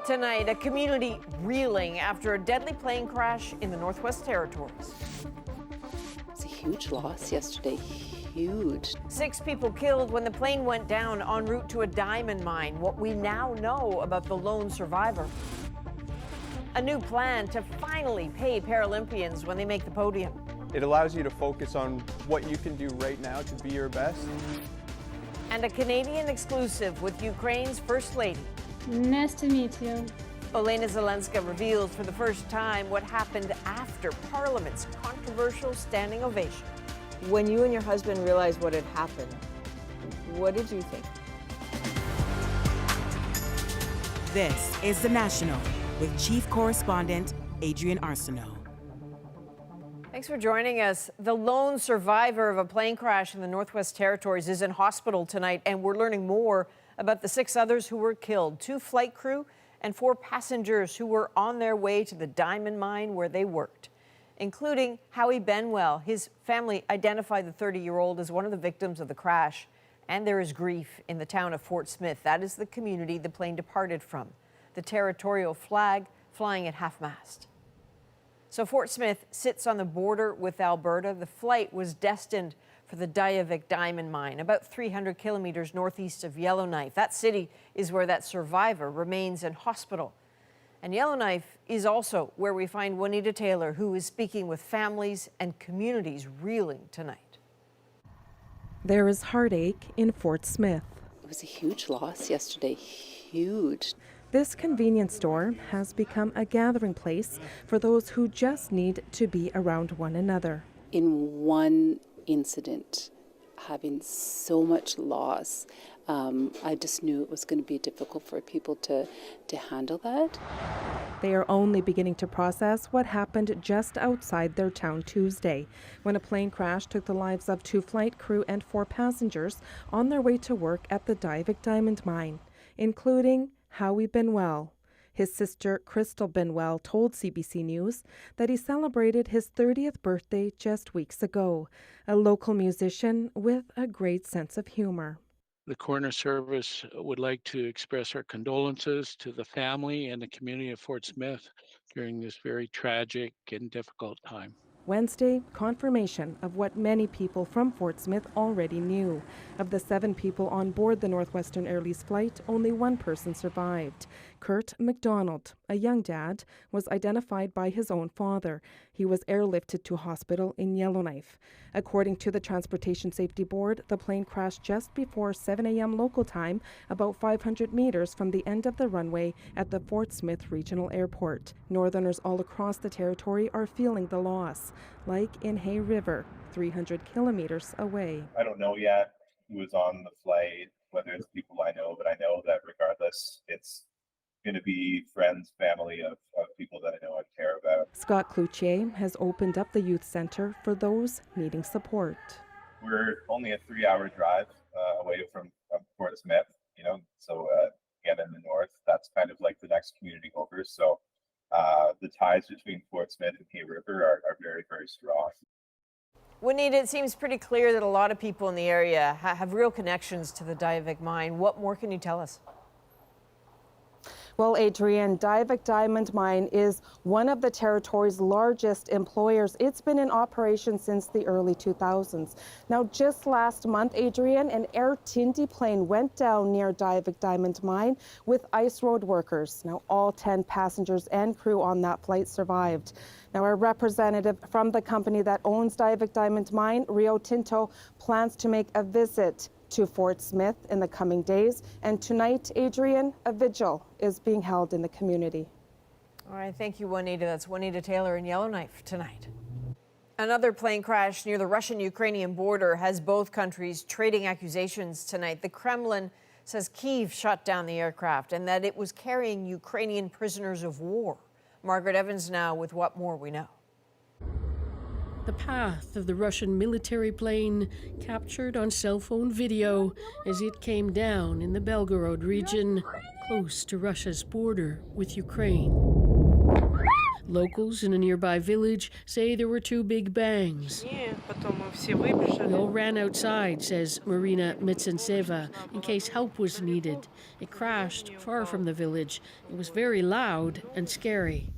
Tonight, a community reeling after a deadly plane crash in the Northwest Territories. It's a huge loss yesterday, huge. 6 people killed when the plane went down en route to a diamond mine. What we now know about the lone survivor. A new plan to finally pay Paralympians when they make the podium. It allows you to focus on what you can do right now to be your best. And a Canadian exclusive with Ukraine's First Lady. Nice to meet you. Olena Zelenska reveals for the first time what happened after Parliament's controversial standing ovation. When you and your husband realized what had happened, what did you think? This is The National with Chief Correspondent Adrian Arsenault. Thanks for joining us. The lone survivor of a plane crash in the Northwest Territories is in hospital tonight, and we're learning more about the 6 others who were killed, 2 flight crew and 4 passengers who were on their way to the diamond mine where they worked, including Howie Benwell. His family identified the 30-year-old as one of the victims of the crash, and there is grief in the town of Fort Smith. That is the community the plane departed from, the territorial flag flying at half-mast. So Fort Smith sits on the border with Alberta. The flight was destined for the N.W.T diamond mine, about 300 kilometers northeast of Yellowknife. That city is where that survivor remains in hospital. And Yellowknife is also where we find Juanita Taylor, who is speaking with families and communities reeling tonight. There is heartache in Fort Smith. It was a huge loss yesterday, huge. This convenience store has become a gathering place for those who just need to be around one another. In one incident, having so much loss, I just knew it was going to be difficult for people to handle that. They are only beginning to process what happened just outside their town Tuesday, when a plane crash took the lives of 2 flight crew and 4 passengers on their way to work at the N.W.T diamond mine, including Howie Benwell. His sister, Crystal Benwell, told CBC News that he celebrated his 30th birthday just weeks ago, a local musician with a great sense of humor. The coroner service would like to express our condolences to the family and the community of Fort Smith during this very tragic and difficult time. Wednesday, confirmation of what many people from Fort Smith already knew. Of the 7 people on board the Northwestern Airlines flight, only 1 person survived. Kurt McDonald, a young dad, was identified by his own father. He was airlifted to hospital in Yellowknife. According to the Transportation Safety Board, the plane crashed just before 7 a.m. local time, about 500 meters from the end of the runway at the Fort Smith Regional Airport. Northerners all across the territory are feeling the loss, like in Hay River, 300 kilometers away. I don't know yet who was on the flight, whether it's people I know, but I know that regardless, it's going to be friends, family of people that I know and care about. Scott Cloutier has opened up the youth center for those needing support. We're only a 3-hour drive away from Fort Smith, so again in the north, that's kind of like the next community over. So the ties between Fort Smith and Hay River are very, very strong. Juanita, it seems pretty clear that a lot of people in the area have real connections to the N.W.T mine. What more can you tell us? Well, Adrian, N.W.T Diamond Mine is one of the territory's largest employers. It's been in operation since the early 2000s. Now, just last month, Adrian, an Air Tindy plane went down near N.W.T Diamond Mine with ice road workers. Now, all 10 passengers and crew on that flight survived. Now, a representative from the company that owns N.W.T Diamond Mine, Rio Tinto, plans to make a visit to Fort Smith in the coming days. And tonight, Adrian, a vigil is being held in the community. All right, thank you, Juanita. That's Juanita Taylor in Yellowknife tonight. Another plane crash near the Russian-Ukrainian border has both countries trading accusations tonight. The Kremlin says Kyiv shot down the aircraft and that it was carrying Ukrainian prisoners of war. Margaret Evans now with what more we know. The path of the Russian military plane captured on cell phone video as it came down in the Belgorod region, close to Russia's border with Ukraine. Locals in a nearby village say there were two big bangs. We all ran outside, says Marina Mitsentseva, in case help was needed. It crashed far from the village. It was very loud and scary.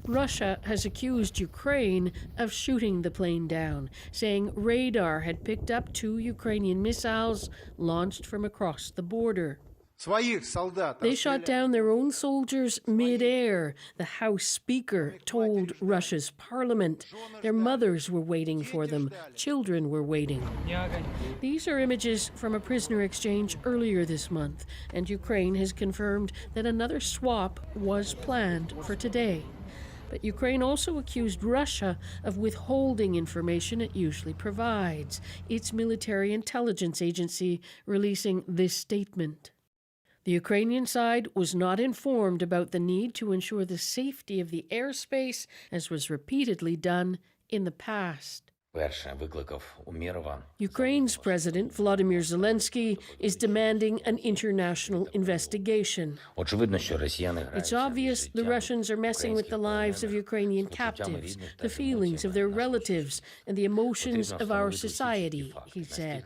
Russia has accused Ukraine of shooting the plane down, saying radar had picked up two Ukrainian missiles launched from across the border. They shot down their own soldiers mid-air, the House Speaker told Russia's parliament. Their mothers were waiting for them. Children were waiting. These are images from a prisoner exchange earlier this month, and Ukraine has confirmed that another swap was planned for today. But Ukraine also accused Russia of withholding information it usually provides, its military intelligence agency releasing this statement. The Ukrainian side was not informed about the need to ensure the safety of the airspace, as was repeatedly done in the past. Ukraine's President Volodymyr Zelensky is demanding an international investigation. It's obvious the Russians are messing with the lives of Ukrainian captives, the feelings of their relatives, and the emotions of our society, he said.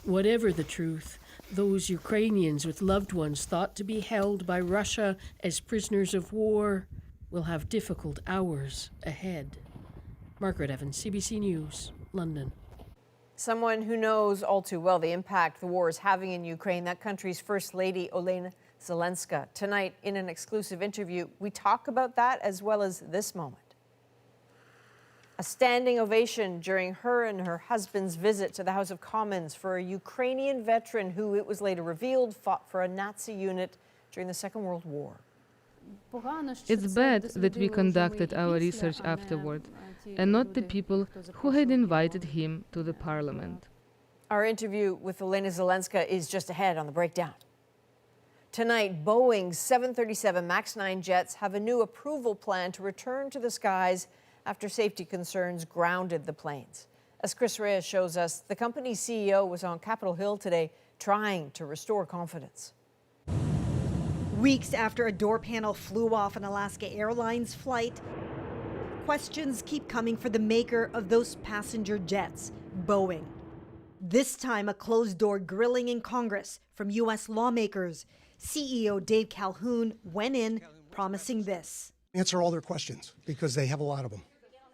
Whatever the truth, those Ukrainians with loved ones thought to be held by Russia as prisoners of war will have difficult hours ahead. Margaret Evans, CBC News, London. Someone who knows all too well the impact the war is having in Ukraine, that country's First Lady, Olena Zelenska. Tonight, in an exclusive interview, we talk about that as well as this moment. A standing ovation during her and her husband's visit to the House of Commons for a Ukrainian veteran who, it was later revealed, fought for a Nazi unit during the Second World War. It's bad that we conducted our research afterward, and not the people who had invited him to the parliament. Our interview with Olena Zelenska is just ahead on the breakdown. Tonight, Boeing's 737 MAX 9 jets have a new approval plan to return to the skies after safety concerns grounded the planes. As Chris Reyes shows us, the company's CEO was on Capitol Hill today trying to restore confidence. Weeks after a door panel flew off an Alaska Airlines flight, questions keep coming for the maker of those passenger jets, Boeing. This time, a closed-door grilling in Congress from U.S. lawmakers. CEO Dave Calhoun went in promising this. Answer all their questions, because they have a lot of them.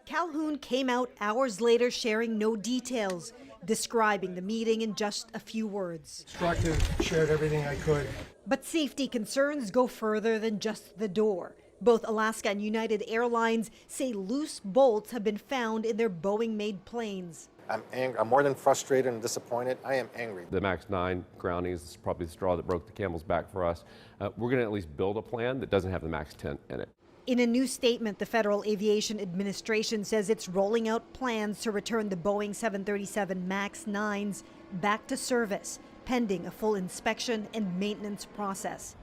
Calhoun came out hours later sharing no details, describing the meeting in just a few words. Constructive, shared everything I could. But safety concerns go further than just the door. Both Alaska and United Airlines say loose bolts have been found in their Boeing-made planes. I'm angry. I'm more than frustrated and disappointed. I am angry. The MAX 9 groundings is probably the straw that broke the camel's back for us. We're going to at least build a plan that doesn't have the MAX 10 in it. In a new statement, the Federal Aviation Administration says it's rolling out plans to return the Boeing 737 MAX 9s back to service, pending a full inspection and maintenance process.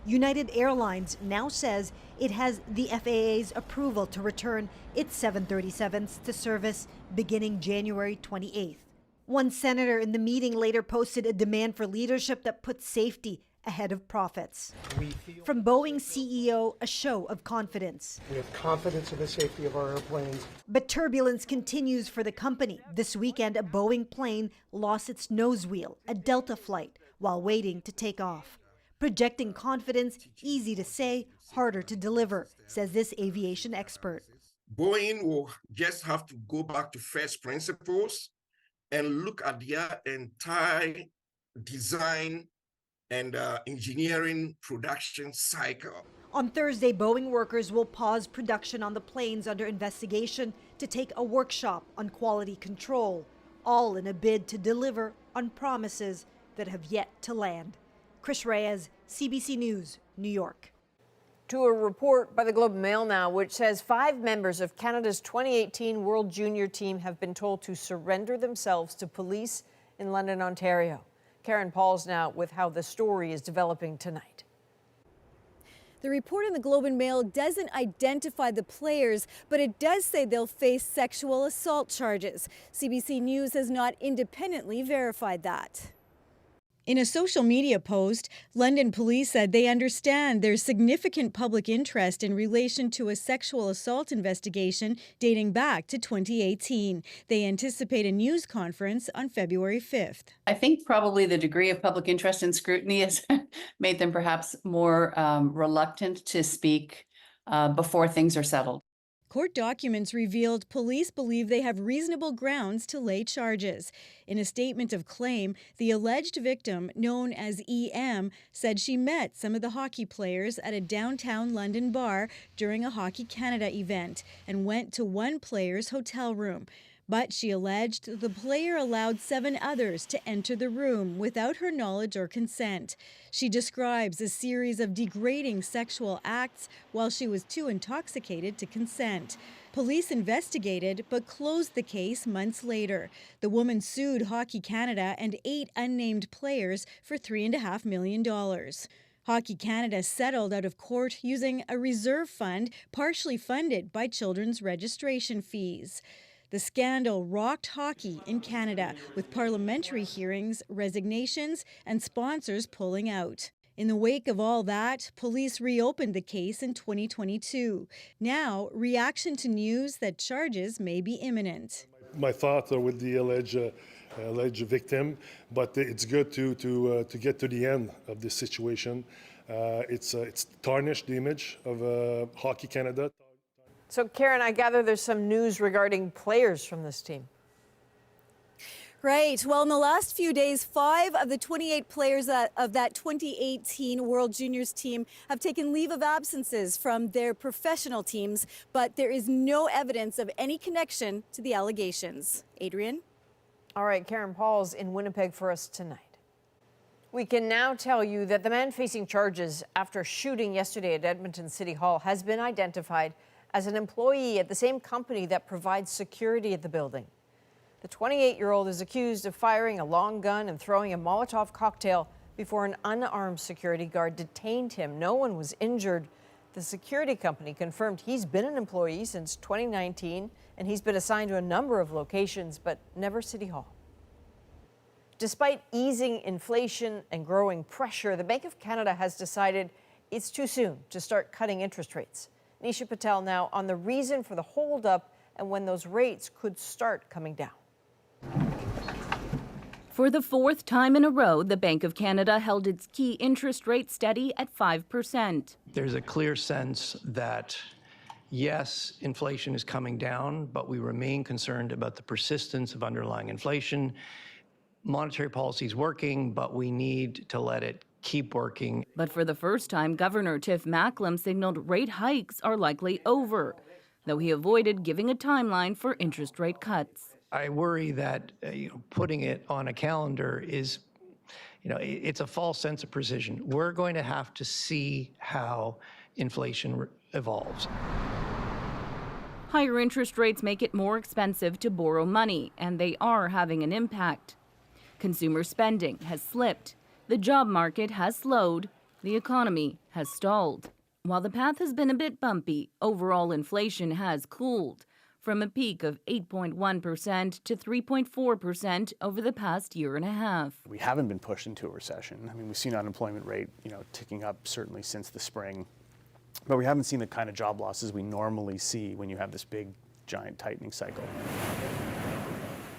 United Airlines now says it has the FAA's approval to return its 737s to service beginning January 28th. One senator in the meeting later posted a demand for leadership that puts safety ahead of profits. From Boeing's CEO, a show of confidence. We have confidence in the safety of our airplanes. But turbulence continues for the company. This weekend, a Boeing plane lost its nose wheel, a Delta flight, while waiting to take off. Projecting confidence, easy to say, harder to deliver, says this aviation expert. Boeing will just have to go back to first principles and look at their entire design and engineering production cycle. On Thursday, Boeing workers will pause production on the planes under investigation to take a workshop on quality control, all in a bid to deliver on promises that have yet to land. Chris Reyes, CBC News, New York. To a report by the Globe and Mail now, which says 5 members of Canada's 2018 World Junior team have been told to surrender themselves to police in London, Ontario. Karen Paul's now with how the story is developing tonight. The report in the Globe and Mail doesn't identify the players, but it does say they'll face sexual assault charges. CBC News has not independently verified that. In a social media post, London police said they understand there's significant public interest in relation to a sexual assault investigation dating back to 2018. They anticipate a news conference on February 5th. I think probably the degree of public interest and scrutiny has made them perhaps more reluctant to speak before things are settled. Court documents revealed police believe they have reasonable grounds to lay charges. In a statement of claim, the alleged victim, known as EM, said she met some of the hockey players at a downtown London bar during a Hockey Canada event and went to one player's hotel room. But she alleged the player allowed 7 others to enter the room without her knowledge or consent. She describes a series of degrading sexual acts while she was too intoxicated to consent. Police investigated but closed the case months later. The woman sued Hockey Canada and 8 unnamed players for $3.5 million. Hockey Canada settled out of court using a reserve fund partially funded by children's registration fees. The scandal rocked hockey in Canada, with parliamentary hearings, resignations, and sponsors pulling out. In the wake of all that, police reopened the case in 2022. Now, reaction to news that charges may be imminent. My thoughts are with the alleged victim, but it's good to get to the end of this situation. It's tarnished the image of Hockey Canada. So, Karen, I gather there's some news regarding players from this team. Right. Well, in the last few days, 5 of the 28 players of that 2018 World Juniors team have taken leave of absences from their professional teams, but there is no evidence of any connection to the allegations. Adrian? All right, Karen Paul's in Winnipeg for us tonight. We can now tell you that the man facing charges after shooting yesterday at Edmonton City Hall has been identified as an employee at the same company that provides security at the building. The 28-year-old is accused of firing a long gun and throwing a Molotov cocktail before an unarmed security guard detained him. No one was injured. The security company confirmed he's been an employee since 2019, and he's been assigned to a number of locations, but never City Hall. Despite easing inflation and growing pressure, the Bank of Canada has decided it's too soon to start cutting interest rates. Nisha Patel now on the reason for the holdup and when those rates could start coming down. For the 4th time in a row, the Bank of Canada held its key interest rate steady at 5%. There's a clear sense that, yes, inflation is coming down, but we remain concerned about the persistence of underlying inflation. Monetary policy is working, but we need to let it keep working. But for the first time, Governor Tiff Macklem signaled rate hikes are likely over, though he avoided giving a timeline for interest rate cuts. I worry that putting it on a calendar is, it's a false sense of precision. We're going to have to see how inflation evolves. Higher interest rates make it more expensive to borrow money, and they are having an impact. Consumer spending has slipped. The job market has slowed, the economy has stalled. While the path has been a bit bumpy, overall inflation has cooled from a peak of 8.1% to 3.4% over the past year and a half. We haven't been pushed into a recession. I mean, we've seen unemployment rate, ticking up certainly since the spring, but we haven't seen the kind of job losses we normally see when you have this big, giant tightening cycle.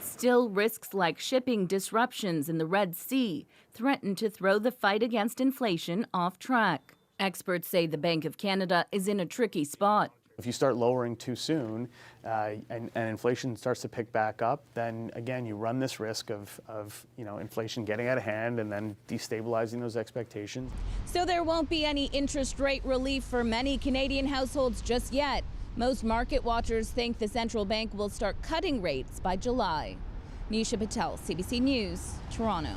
Still, risks like shipping disruptions in the Red Sea threaten to throw the fight against inflation off track. Experts say the Bank of Canada is in a tricky spot. If you start lowering too soon and inflation starts to pick back up, then again, you run this risk of inflation getting out of hand and then destabilizing those expectations. So there won't be any interest rate relief for many Canadian households just yet. Most market watchers think the central bank will start cutting rates by July. Nisha Patel, CBC News, Toronto.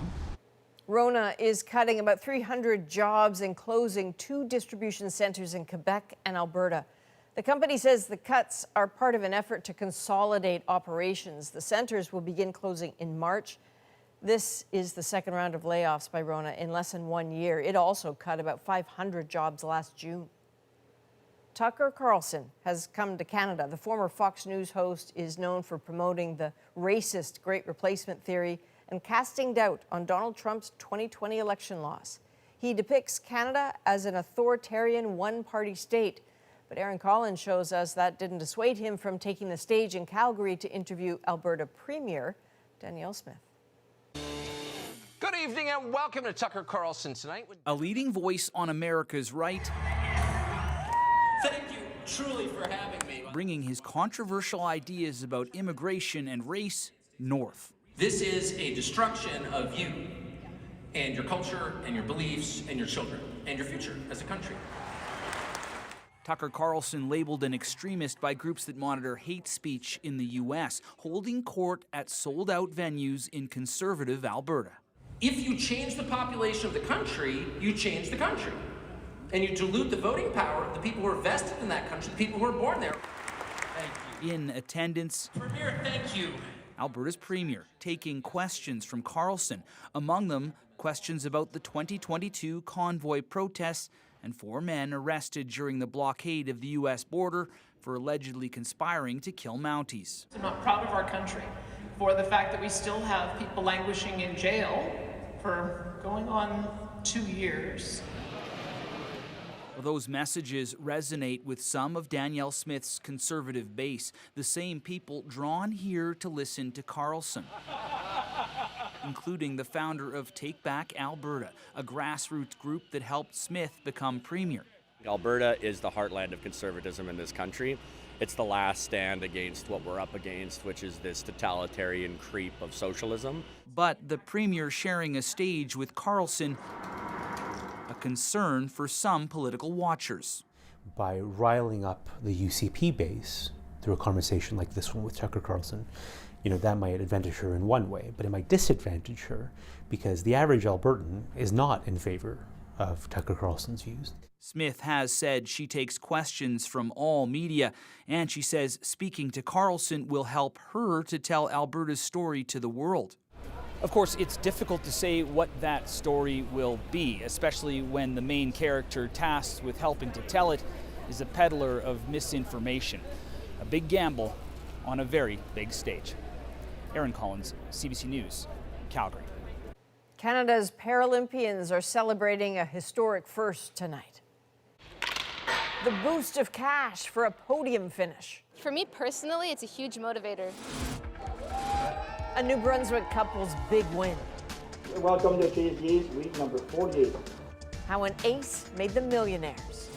Rona is cutting about 300 jobs and closing 2 distribution centers in Quebec and Alberta. The company says the cuts are part of an effort to consolidate operations. The centers will begin closing in March. This is the second round of layoffs by Rona in less than 1 year. It also cut about 500 jobs last June. Tucker Carlson has come to Canada. The former Fox News host is known for promoting the racist Great Replacement theory and casting doubt on Donald Trump's 2020 election loss. He depicts Canada as an authoritarian one-party state. But Aaron Collins shows us that didn't dissuade him from taking the stage in Calgary to interview Alberta Premier Danielle Smith. Good evening and welcome to Tucker Carlson Tonight. A leading voice on America's right. Thank you truly for having me. Bringing his controversial ideas about immigration and race north. This is a destruction of you and your culture and your beliefs and your children and your future as a country. Tucker Carlson labeled an extremist by groups that monitor hate speech in the U.S., holding court at sold-out venues in conservative Alberta. If you change the population of the country, you change the country. And you dilute the voting power of the people who are vested in that country, the people who are born there. Thank you. In attendance, Premier, thank you. Alberta's Premier taking questions from Carlson, among them questions about the 2022 convoy protests and 4 men arrested during the blockade of the U.S. border for allegedly conspiring to kill Mounties. I'm not proud of our country for the fact that we still have people languishing in jail for going on 2 years. Well, those messages resonate with some of Danielle Smith's conservative base, the same people drawn here to listen to Carlson, including the founder of Take Back Alberta, a grassroots group that helped Smith become premier. Alberta is the heartland of conservatism in this country. It's the last stand against what we're up against, which is this totalitarian creep of socialism. But the premier sharing a stage with Carlson, a concern for some political watchers. By riling up the UCP base through a conversation like this one with Tucker Carlson, that might advantage her in one way, but it might disadvantage her because the average Albertan is not in favor of Tucker Carlson's views. Smith has said she takes questions from all media, and she says speaking to Carlson will help her to tell Alberta's story to the world. Of course, it's difficult to say what that story will be, especially when the main character tasked with helping to tell it is a peddler of misinformation. A big gamble on a very big stage. Aaron Collins, CBC News, Calgary. Canada's Paralympians are celebrating a historic first tonight. The boost of cash for a podium finish. For me personally, it's a huge motivator. A New Brunswick couple's big win. Welcome to KSG's week number 48. How an ace made them millionaires.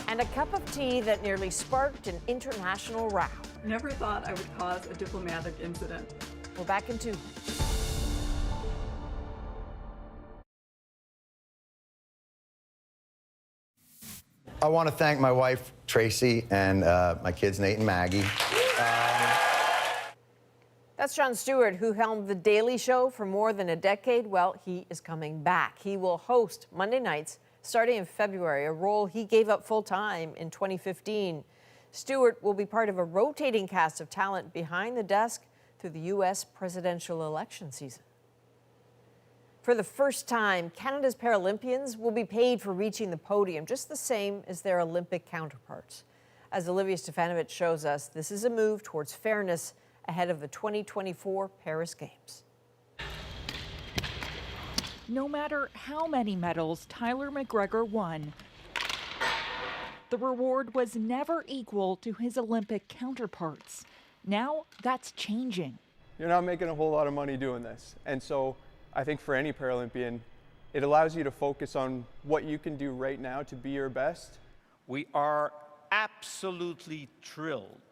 And a cup of tea that nearly sparked an international row. Never thought I would cause a diplomatic incident. We're back in 2. I want to thank my wife, Tracy, and my kids, Nate and Maggie. That's Jon Stewart, who helmed The Daily Show for more than a decade. Well, he is coming back. He will host Monday nights starting in February, a role he gave up full-time in 2015. Stewart will be part of a rotating cast of talent behind the desk through the U.S. presidential election season. For the first time, Canada's Paralympians will be paid for reaching the podium, just the same as their Olympic counterparts. As Olivia Stefanovic shows us, this is a move towards fairness ahead of the 2024 Paris Games. No matter how many medals Tyler McGregor won, the reward was never equal to his Olympic counterparts. Now that's changing. You're not making a whole lot of money doing this. And so I think for any Paralympian, it allows you to focus on what you can do right now to be your best. We are absolutely thrilled.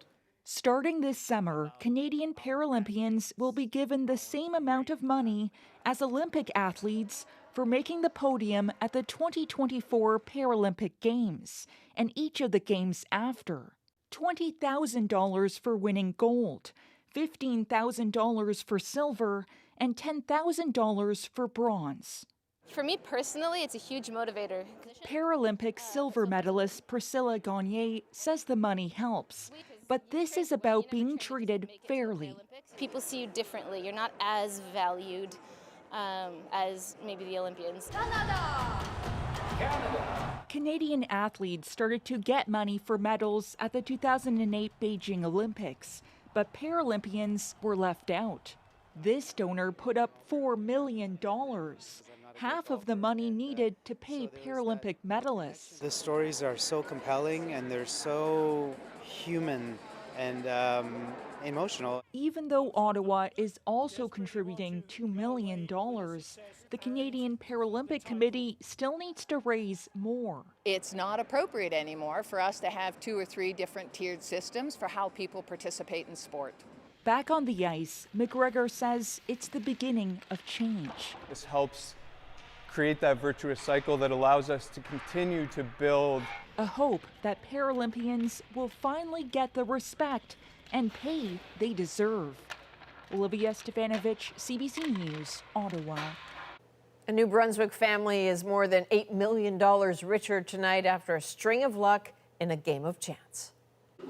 Starting this summer, Canadian Paralympians will be given the same amount of money as Olympic athletes for making the podium at the 2024 Paralympic Games and each of the games after. $20,000 for winning gold, $15,000 for silver, and $10,000 for bronze. For me personally, it's a huge motivator. Paralympic silver medalist Priscilla Gagné says the money helps, but this is about being treated fairly. People see you differently. You're not as valued as maybe the Olympians. Canadian athletes started to get money for medals at the 2008 Beijing Olympics, but Paralympians were left out. This donor put up $4 million, half of the money needed to pay Paralympic medalists. The stories are so compelling and they're so human and emotional. Even though Ottawa is also contributing $2 million, the Canadian Paralympic Committee still needs to raise more. It's not appropriate anymore for us to have 2 or 3 different tiered systems for how people participate in sport. Back on the ice, McGregor says it's the beginning of change. This helps create that virtuous cycle that allows us to continue to build A hope that Paralympians will finally get the respect and pay they deserve. Olivia Stefanovic, CBC News, Ottawa. A New Brunswick family is more than $8 million richer tonight after a string of luck in a game of chance.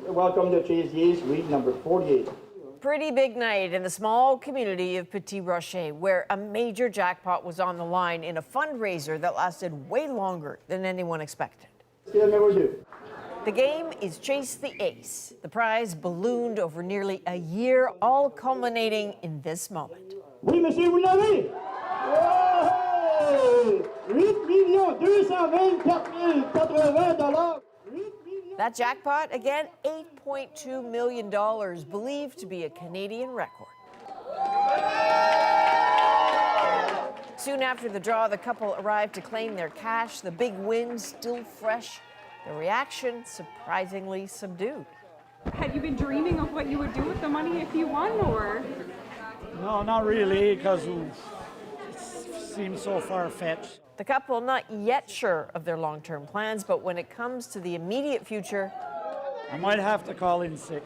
Welcome to Chassier's week number 48. Pretty big night in the small community of Petit Rocher, where a major jackpot was on the line in a fundraiser that lasted way longer than anyone expected. The game is Chase the Ace. The prize ballooned over nearly a year, all culminating in this moment. Oui, monsieur, vous l'avez! 8,224,080 $. That jackpot, again, $8.2 million, believed to be a Canadian record. Soon after the draw, the couple arrived to claim their cash, the big win still fresh, the reaction surprisingly subdued. Had you been dreaming of what you would do with the money if you won, or? No, not really, because it seems so far-fetched. The couple not yet sure of their long-term plans, but when it comes to the immediate future, I might have to call in sick.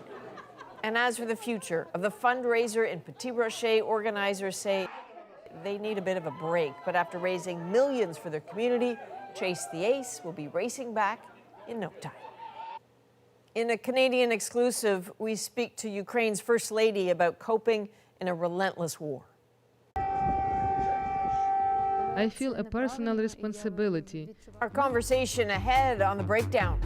And as for the future of the fundraiser in Petit Rocher, organizers say they need a bit of a break. But after raising millions for their community, Chase the Ace will be racing back in no time. In a Canadian exclusive, we speak to Ukraine's First Lady about coping in a relentless war. I feel a personal responsibility. Our conversation ahead on The Breakdown.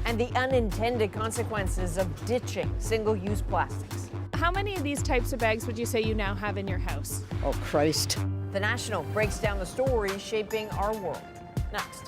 And the unintended consequences of ditching single-use plastics. How many of these types of bags would you say you now have in your house? Oh, Christ. The National breaks down the stories shaping our world. Next.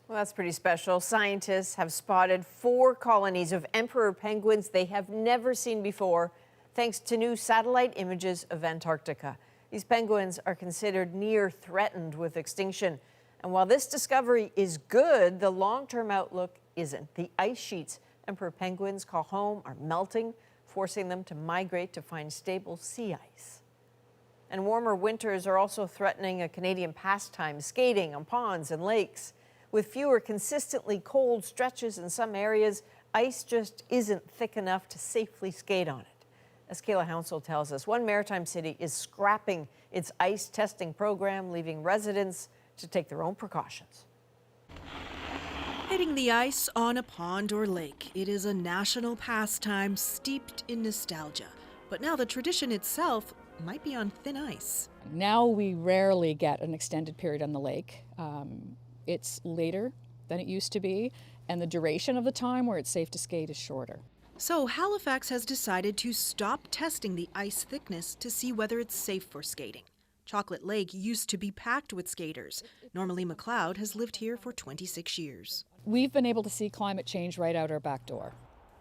Well, that's pretty special. Scientists have spotted 4 colonies of emperor penguins they have never seen before, thanks to new satellite images of Antarctica. These penguins are considered near threatened with extinction. And while this discovery is good, the long-term outlook isn't. The ice sheets emperor penguins call home are melting, forcing them to migrate to find stable sea ice. And warmer winters are also threatening a Canadian pastime, skating on ponds and lakes. With fewer consistently cold stretches in some areas, ice just isn't thick enough to safely skate on it. As Kayla Hounsell tells us, one maritime city is scrapping its ice testing program, leaving residents to take their own precautions. Hitting the ice on a pond or lake. It is a national pastime steeped in nostalgia. But now the tradition itself might be on thin ice. Now we rarely get an extended period on the lake. It's later than it used to be, and the duration of the time where it's safe to skate is shorter. So Halifax has decided to stop testing the ice thickness to see whether it's safe for skating. Chocolate Lake used to be packed with skaters. Normally McLeod has lived here for 26 years. We've been able to see climate change right out our back door.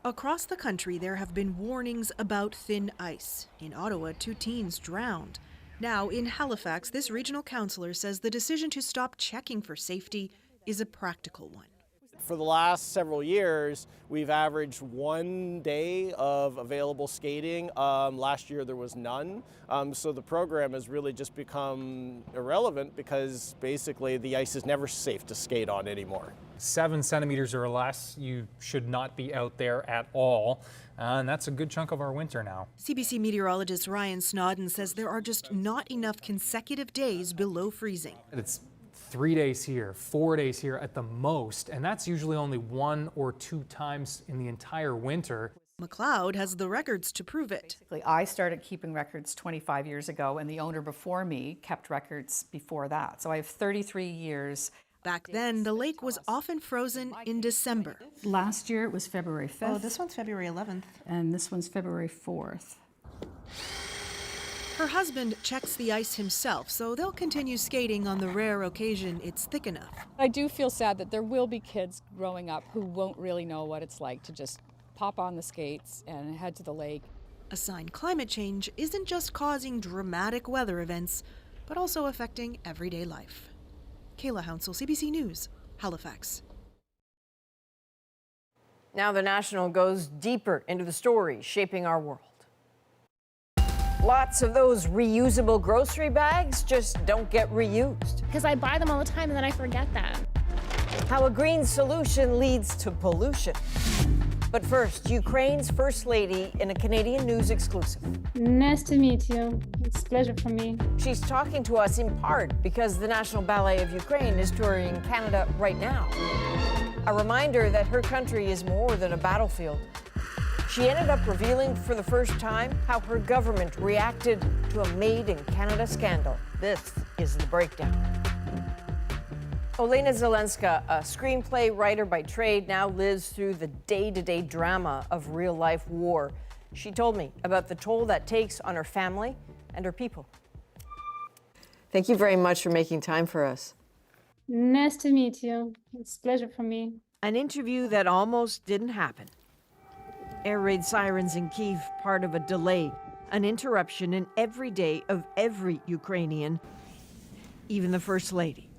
Across the country, there have been warnings about thin ice. In Ottawa, 2 teens drowned. Now, in Halifax, this regional councillor says the decision to stop checking for safety is a practical one. For the last several years, we've averaged 1 day of available skating. Last year there was none. So the program has really just become irrelevant because basically the ice is never safe to skate on anymore. 7 centimeters or less, you should not be out there at all. And that's a good chunk of our winter now. CBC meteorologist Ryan Snodden says there are just not enough consecutive days below freezing. It's 3 days here, 4 days here at the most, and that's usually only 1 or 2 times in the entire winter. McLeod has the records to prove it. I started keeping records 25 years ago, and the owner before me kept records before that. So I have 33 years Back then, the lake was often frozen in December. Last year it was February 5th. Oh, this one's February 11th. And this one's February 4th. Her husband checks the ice himself, so they'll continue skating on the rare occasion it's thick enough. I do feel sad that there will be kids growing up who won't really know what it's like to just pop on the skates and head to the lake. A sign climate change isn't just causing dramatic weather events, but also affecting everyday life. Kayla Hounsell, CBC News, Halifax. Now the National goes deeper into the stories shaping our world. Lots of those reusable grocery bags just don't get reused. Because I buy them all the time and then I forget them. How a green solution leads to pollution. But first, Ukraine's First Lady in a Canadian News exclusive. Nice to meet you. It's a pleasure for me. She's talking to us in part because the National Ballet of Ukraine is touring Canada right now. A reminder that her country is more than a battlefield. She ended up revealing for the first time how her government reacted to a Made in Canada scandal. This is the breakdown. Olena Zelenska, a screenplay writer by trade, now lives through the day-to-day drama of real-life war. She told me about the toll that takes on her family and her people. Thank you very much for making time for us. Nice to meet you. It's a pleasure for me. An interview that almost didn't happen. Air raid sirens in Kyiv, part of a delay, an interruption in every day of every Ukrainian, even the First Lady.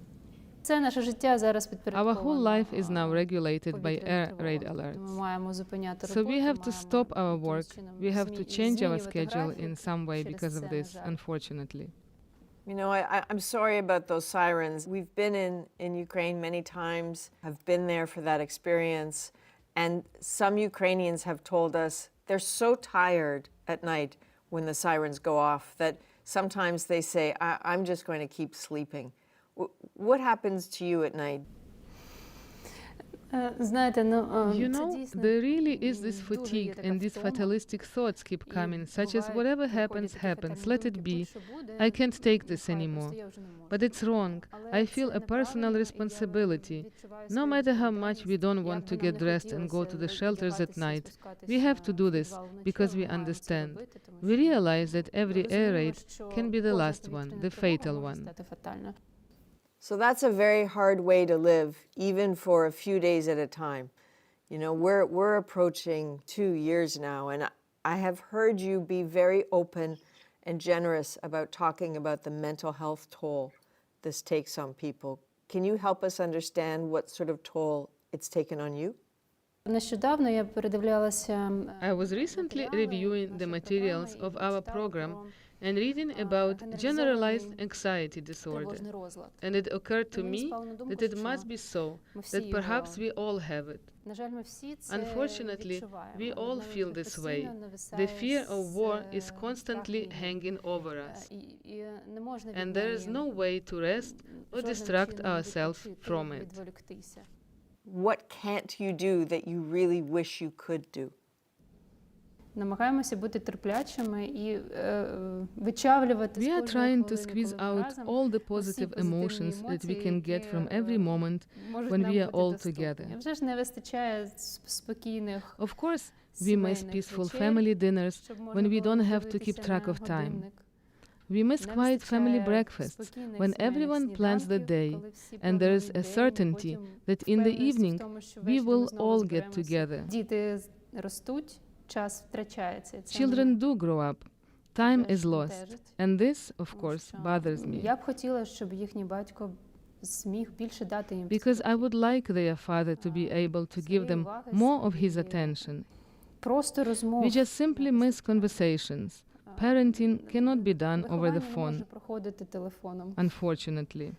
Our whole life is now regulated by air raid alerts. So we have to stop our work. We have to change our schedule in some way because of this, unfortunately. You know, I'm sorry about those sirens. We've been in Ukraine many times, have been there for that experience. And some Ukrainians have told us they're so tired at night when the sirens go off that sometimes they say, I'm just going to keep sleeping. What happens to you at night? You know, there really is this fatigue, and these fatalistic thoughts keep coming, such as whatever happens, happens, let it be. I can't take this anymore. But it's wrong. I feel a personal responsibility. No matter how much we don't want to get dressed and go to the shelters at night, we have to do this because we understand. We realize that every air raid can be the last one, the fatal one. So that's a very hard way to live, even for a few days at a time. You know, we're approaching 2 years now, and I have heard you be very open and generous about talking about the mental health toll this takes on people. Can you help us understand what sort of toll it's taken on you? I was recently reviewing the materials of our program and reading about generalized anxiety disorder. And it occurred to me that it must be so, that perhaps we all have it. Unfortunately, we all feel this way. The fear of war is constantly hanging over us. And there is no way to rest or distract ourselves from it. What can't you do that you really wish you could do? We are trying to squeeze out all the positive emotions that we can get from every moment when we are all together. Of course, we miss peaceful family dinners when we don't have to keep track of time. We miss quiet family breakfasts when everyone plans the day and there is a certainty that in the evening we will all get together. Children do grow up. Time is lost. And this, of course, bothers me. Because I would like their father to be able to give them more of his attention. We just simply miss conversations. Parenting cannot be done over the phone, unfortunately.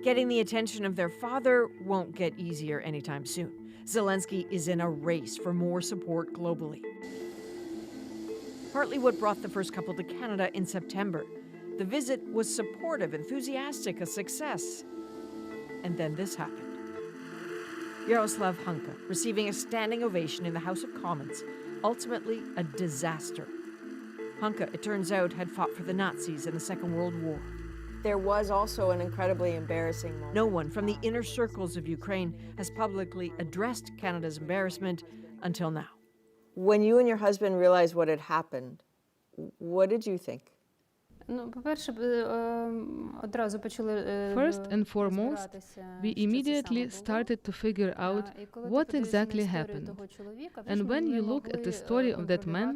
Getting the attention of their father won't get easier anytime soon. Zelensky is in a race for more support globally. Partly what brought the first couple to Canada in September. The visit was supportive, enthusiastic, a success. And then this happened. Yaroslav Hunka receiving a standing ovation in the House of Commons, ultimately a disaster. Hunka, it turns out, had fought for the Nazis in the Second World War. there was also an incredibly embarrassing moment. No one from the inner circles of Ukraine has publicly addressed Canada's embarrassment until now. When you and your husband realized what had happened, what did you think? First and foremost, we immediately started to figure out what exactly happened. And when you look at the story of that man,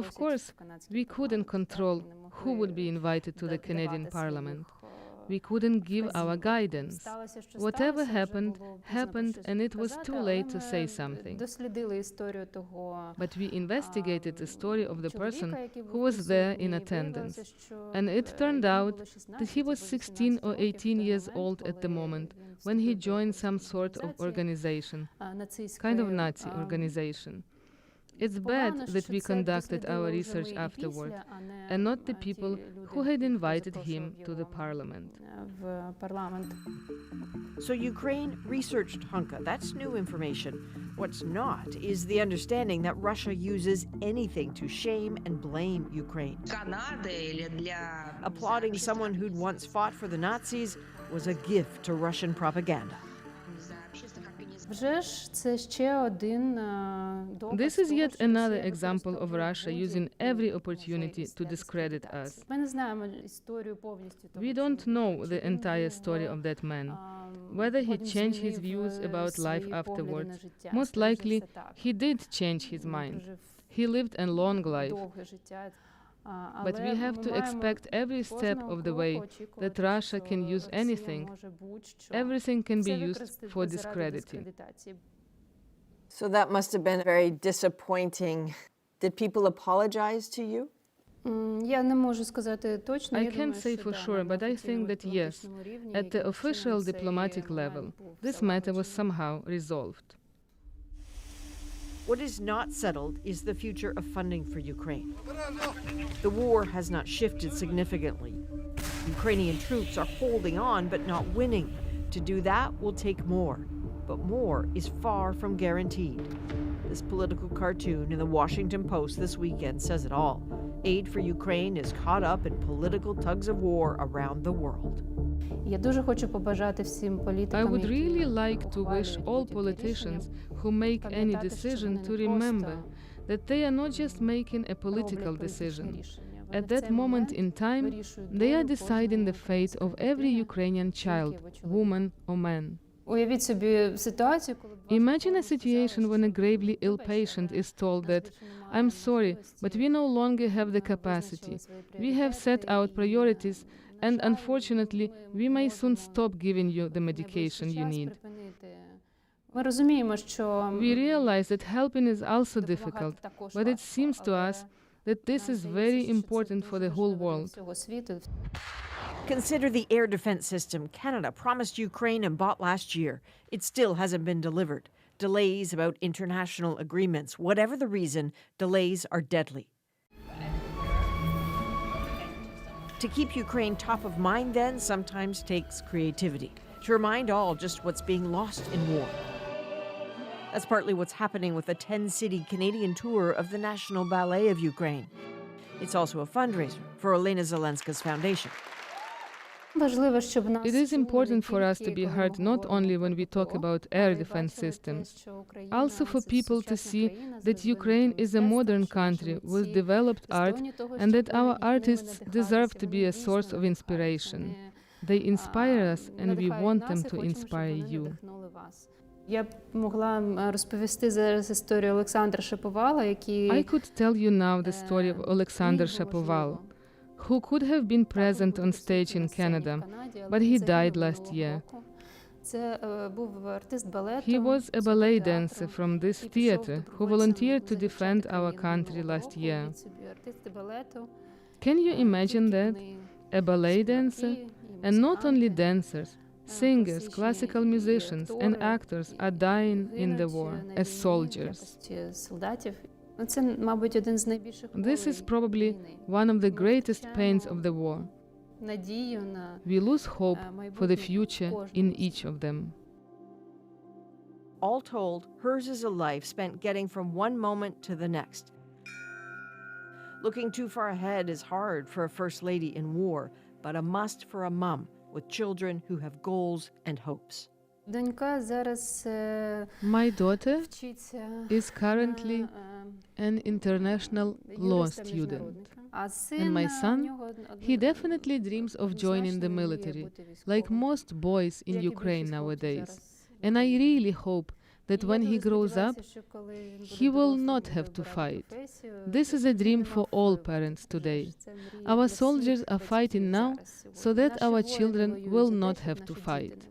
of course, we couldn't control who would be invited to the Canadian Parliament. We couldn't give our guidance. Whatever happened, happened, and it was too late to say something. But we investigated the story of the person who was there in attendance. And it turned out that he was 16 or 18 years old at the moment when he joined some sort of organization, kind of Nazi organization. It's bad that we conducted our research afterward, and not the people who had invited him to the parliament. So Ukraine researched Hunka. That's new information. What's not is the understanding that Russia uses anything to shame and blame Ukraine. Applauding someone who'd once fought for the Nazis was a gift to Russian propaganda. This is yet another example of Russia using every opportunity to discredit us. We don't know the entire story of that man, whether he changed his views about life afterwards. Most likely, he did change his mind. He lived a long life. But we have to expect every step of the way that Russia can use anything. Everything can be used for discrediting. So that must have been very disappointing. Did people apologize to you? I can't say for sure, but I think that yes, at the official diplomatic level, this matter was somehow resolved. What is not settled is the future of funding for Ukraine. The war has not shifted significantly. Ukrainian troops are holding on but not winning. To do that will take more, but more is far from guaranteed. This political cartoon in the Washington Post this weekend says it all. Aid for Ukraine is caught up in political tugs of war around the world. I would really like to wish all politicians who make any decision to remember that they are not just making a political decision. At that moment in time, they are deciding the fate of every Ukrainian child, woman or man. Imagine a situation when a gravely ill patient is told that, "I'm sorry, but we no longer have the capacity. We have set out priorities, and unfortunately, we may soon stop giving you the medication you need." We realize that helping is also difficult, but it seems to us that this is very important for the whole world. Consider the air defense system Canada promised Ukraine and bought last year. It still hasn't been delivered. Delays about international agreements. Whatever the reason, delays are deadly. To keep Ukraine top of mind, then, sometimes takes creativity. To remind all just what's being lost in war. That's partly what's happening with the 10-city Canadian tour of the National Ballet of Ukraine. It's also a fundraiser for Olena Zelenska's foundation. It is important for us to be heard not only when we talk about air defense systems, also for people to see that Ukraine is a modern country with developed art and that our artists deserve to be a source of inspiration. They inspire us and we want them to inspire you. Я б могла розповісти зараз історію Олександра Шаповала, який I could tell you now the story of Alexander Shapoval, who could have been present on stage in Canada, but he died last year. Це був артист балету. He was a ballet dancer from this theater who volunteered to defend our country last year. Can you imagine that? A ballet dancer? And not only dancers, singers, classical musicians, and actors are dying in the war as soldiers. This is probably one of the greatest pains of the war. We lose hope for the future in each of them. All told, hers is a life spent getting from one moment to the next. Looking too far ahead is hard for a First Lady in war, but a must for a mom with children who have goals and hopes. My daughter is currently an international law student. And my son, he definitely dreams of joining the military, like most boys in Ukraine nowadays. And I really hope that when he grows up, he will not have to fight. This is a dream for all parents today. Our soldiers are fighting now so that our children will not have to fight.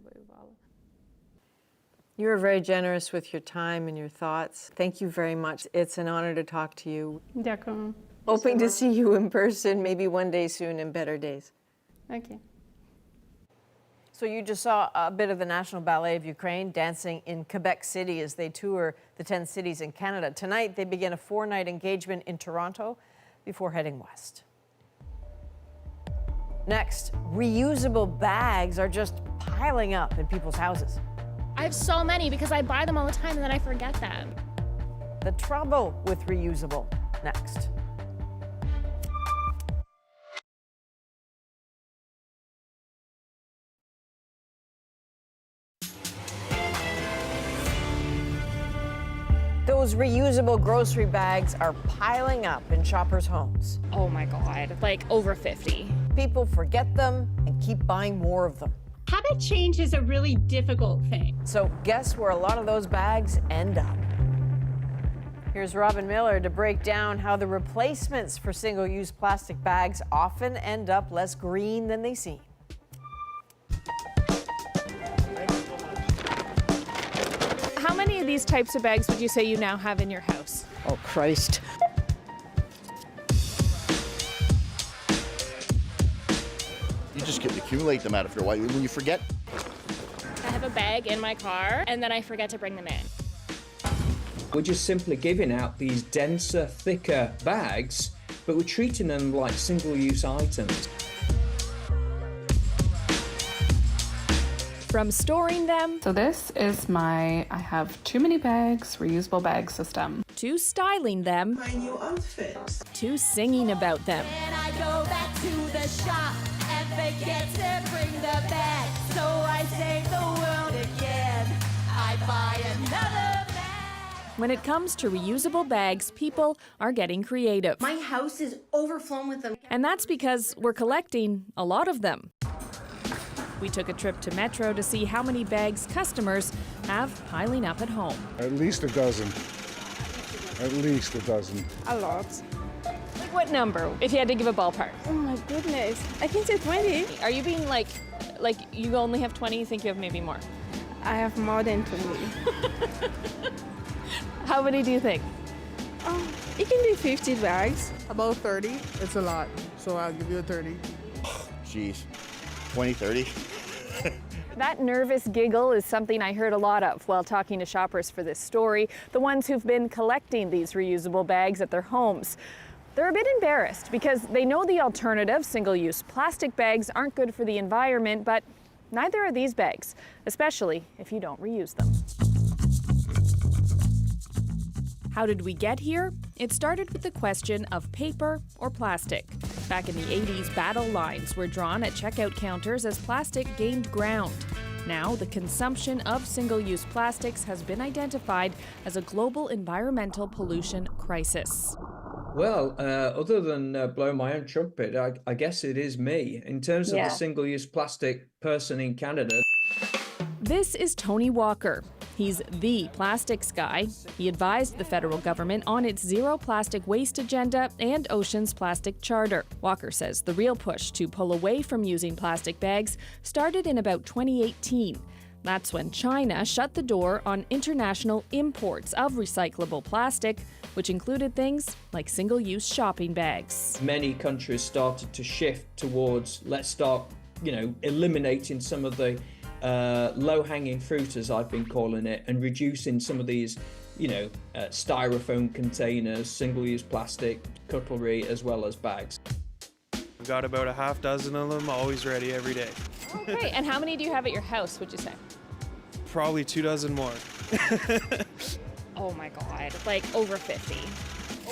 You were very generous with your time and your thoughts. Thank you very much. It's an honor to talk to you. Дякую. Hoping to see you in person, maybe one day soon in better days. Okay. So you just saw a bit of the National Ballet of Ukraine dancing in Quebec City as they tour the 10 cities in Canada. Tonight, they begin a 4-night engagement in Toronto before heading west. Next, reusable bags are just piling up in people's houses. I have so many because I buy them all the time and then I forget them. The trouble with reusable, next. Those reusable grocery bags are piling up in shoppers' homes. Oh my God, like over 50. People forget them and keep buying more of them. Habit change is a really difficult thing. So guess where a lot of those bags end up? Here's Robin Miller to break down how the replacements for single-use plastic bags often end up less green than they seem. How many of these types of bags would you say you now have in your house? Oh, Christ. You just accumulate them after a while. When you forget. I have a bag in my car and then I forget to bring them in. We're just simply giving out these denser, thicker bags, but we're treating them like single-use items. From storing them. So this is my I have too many bags, reusable bag system. To styling them. My new outfit. To singing about them. And I go back to the shop and forget to bring the bag. So I save the world again. I buy another bag. When it comes to reusable bags, people are getting creative. My house is overflowing with them. And that's because we're collecting a lot of them. We took a trip to Metro to see how many bags customers have piling up at home. At least a dozen. At least a dozen. A lot. Like what number, if you had to give a ballpark? Oh my goodness. I can say 20. Are you being like you only have 20, you think you have maybe more? I have more than 20. How many do you think? You can do 50 bags. About 30. It's a lot, so I'll give you a 30. Jeez, 20, 30. That nervous giggle is something I heard a lot of while talking to shoppers for this story, the ones who've been collecting these reusable bags at their homes. They're a bit embarrassed because they know the alternative, single-use plastic bags, aren't good for the environment, but neither are these bags, especially if you don't reuse them. How did we get here? It started with the question of paper or plastic. Back in the 80s, battle lines were drawn at checkout counters as plastic gained ground. Now, the consumption of single-use plastics has been identified as a global environmental pollution crisis. Well, other than blow my own trumpet, I guess it is me. In terms of the single-use plastic person in Canada. This is Tony Walker. He's the plastics guy. He advised the federal government on its zero plastic waste agenda and Ocean's Plastic Charter. Walker says the real push to pull away from using plastic bags started in about 2018. That's when China shut the door on international imports of recyclable plastic, which included things like single-use shopping bags. Many countries started to shift towards, let's start, eliminating some of the low-hanging fruit, as I've been calling it, and reducing some of these, styrofoam containers, single-use plastic, cutlery, as well as bags. We've got about a half dozen of them, always ready every day. Okay, and how many do you have at your house, would you say? Probably 2 dozen more. Oh my God, like over 50.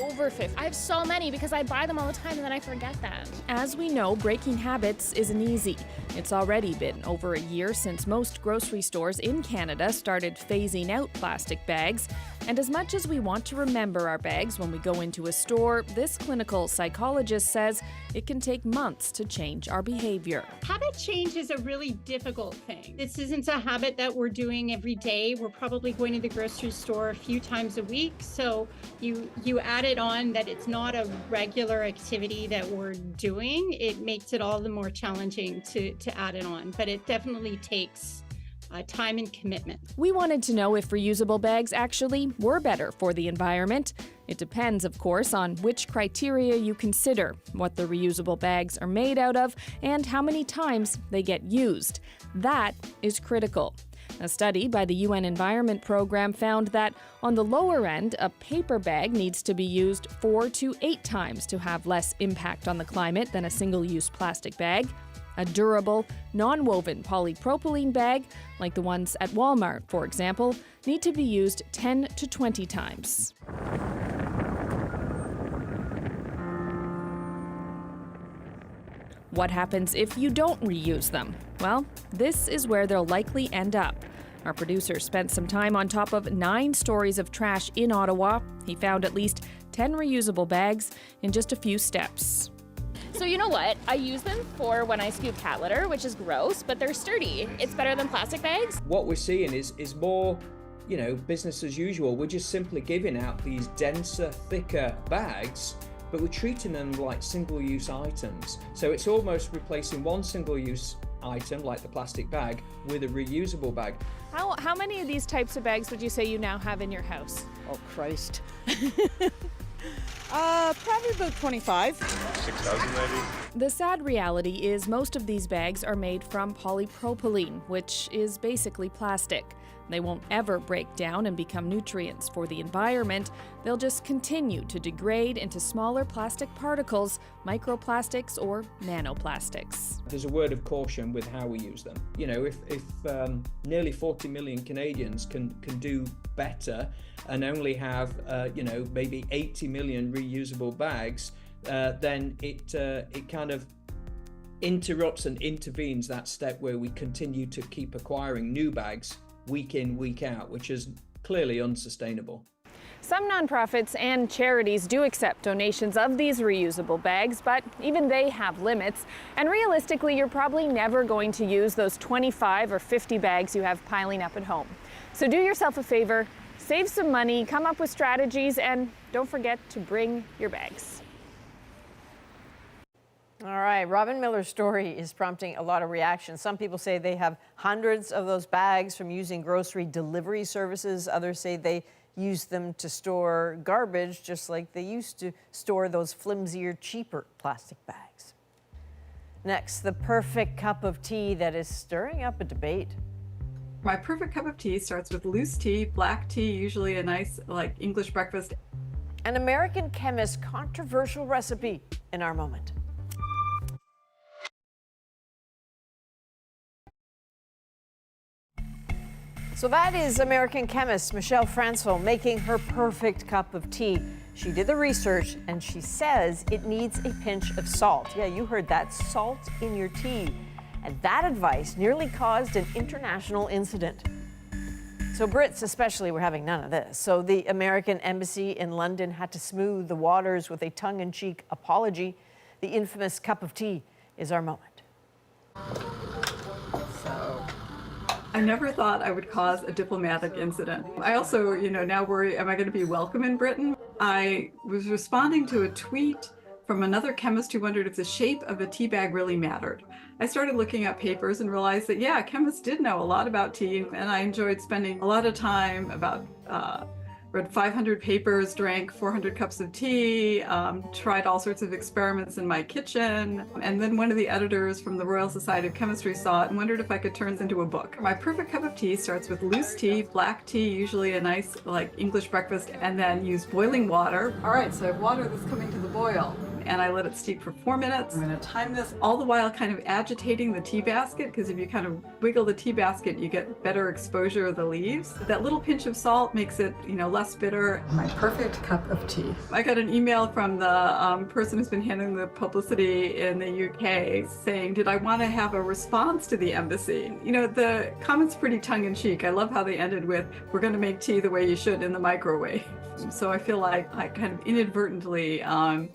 over 50. I have so many because I buy them all the time and then I forget them. As we know, breaking habits isn't easy. It's already been over a year since most grocery stores in Canada started phasing out plastic bags. And as much as we want to remember our bags when we go into a store, this clinical psychologist says it can take months to change our behavior. Habit change is a really difficult thing. This isn't a habit that we're doing every day. We're probably going to the grocery store a few times a week. So you add it on that it's not a regular activity that we're doing. It makes it all the more challenging to add it on. But it definitely takes time and commitment. We wanted to know if reusable bags actually were better for the environment. It depends, of course, on which criteria you consider, what the reusable bags are made out of, and how many times they get used. That is critical. A study by the UN Environment Program found that on the lower end, a paper bag needs to be used 4 to 8 times to have less impact on the climate than a single-use plastic bag. A durable, non-woven polypropylene bag, like the ones at Walmart, for example, need to be used 10 to 20 times. What happens if you don't reuse them? Well, this is where they'll likely end up. Our producer spent some time on top of 9 stories of trash in Ottawa. He found at least 10 reusable bags in just a few steps. So you know what? I use them for when I scoop cat litter, which is gross, but they're sturdy. It's better than plastic bags. What we're seeing is more, business as usual. We're just simply giving out these denser, thicker bags, but we're treating them like single-use items. So it's almost replacing one single-use item, like the plastic bag, with a reusable bag. How many of these types of bags would you say you now have in your house? Oh, Christ. Probably about 25. 6,000 maybe. The sad reality is most of these bags are made from polypropylene, which is basically plastic. They won't ever break down and become nutrients for the environment. They'll just continue to degrade into smaller plastic particles, microplastics or nanoplastics. There's a word of caution with how we use them. If nearly 40 million Canadians can do better and only have, maybe 80 million reusable bags, then it kind of interrupts and intervenes that step where we continue to keep acquiring new bags week in, week out, which is clearly unsustainable. Some nonprofits and charities do accept donations of these reusable bags, but even they have limits. And realistically, you're probably never going to use those 25 or 50 bags you have piling up at home. So do yourself a favor, save some money, come up with strategies, and don't forget to bring your bags. All right, Robin Miller's story is prompting a lot of reaction. Some people say they have hundreds of those bags from using grocery delivery services. Others say they use them to store garbage, just like they used to store those flimsier, cheaper plastic bags. Next, the perfect cup of tea that is stirring up a debate. My perfect cup of tea starts with loose tea, black tea, usually a nice English breakfast. An American chemist's controversial recipe in our moment. So that is American chemist Michelle Franceville making her perfect cup of tea. She did the research and she says it needs a pinch of salt. Yeah, you heard that, salt in your tea. And that advice nearly caused an international incident. So Brits especially were having none of this. So the American embassy in London had to smooth the waters with a tongue-in-cheek apology. The infamous cup of tea is our moment. I never thought I would cause a diplomatic incident. I also, now worry, am I going to be welcome in Britain? I was responding to a tweet from another chemist who wondered if the shape of a tea bag really mattered. I started looking up papers and realized that, yeah, chemists did know a lot about tea, and I enjoyed spending a lot of time read 500 papers, drank 400 cups of tea, tried all sorts of experiments in my kitchen. And then one of the editors from the Royal Society of Chemistry saw it and wondered if I could turn it into a book. My perfect cup of tea starts with loose tea, black tea, usually a nice English breakfast, and then use boiling water. All right, so I have water that's coming to the boil. and I let it steep for 4 minutes. I'm going to time this, all the while kind of agitating the tea basket, because if you kind of wiggle the tea basket, you get better exposure of the leaves. That little pinch of salt makes it, less bitter. My perfect cup of tea. I got an email from the person who's been handling the publicity in the UK saying, did I want to have a response to the embassy? The comment's pretty tongue-in-cheek. I love how they ended with, we're going to make tea the way you should in the microwave. So I feel like I kind of inadvertently kind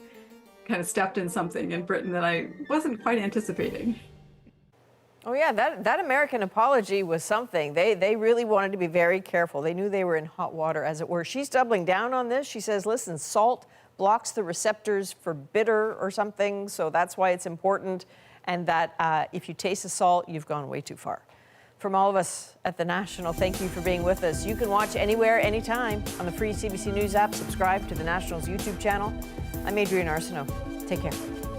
of stepped in something in Britain that I wasn't quite anticipating. Oh yeah, that American apology was something. They really wanted to be very careful. They knew they were in hot water, as it were. She's doubling down on this. She says, listen, salt blocks the receptors for bitter or something, so that's why it's important, and that if you taste the salt, you've gone way too far. From all of us at The National, thank you for being with us. You can watch anywhere, anytime on the free CBC News app. Subscribe to The National's YouTube channel. I'm Adrienne Arsenault. Take care.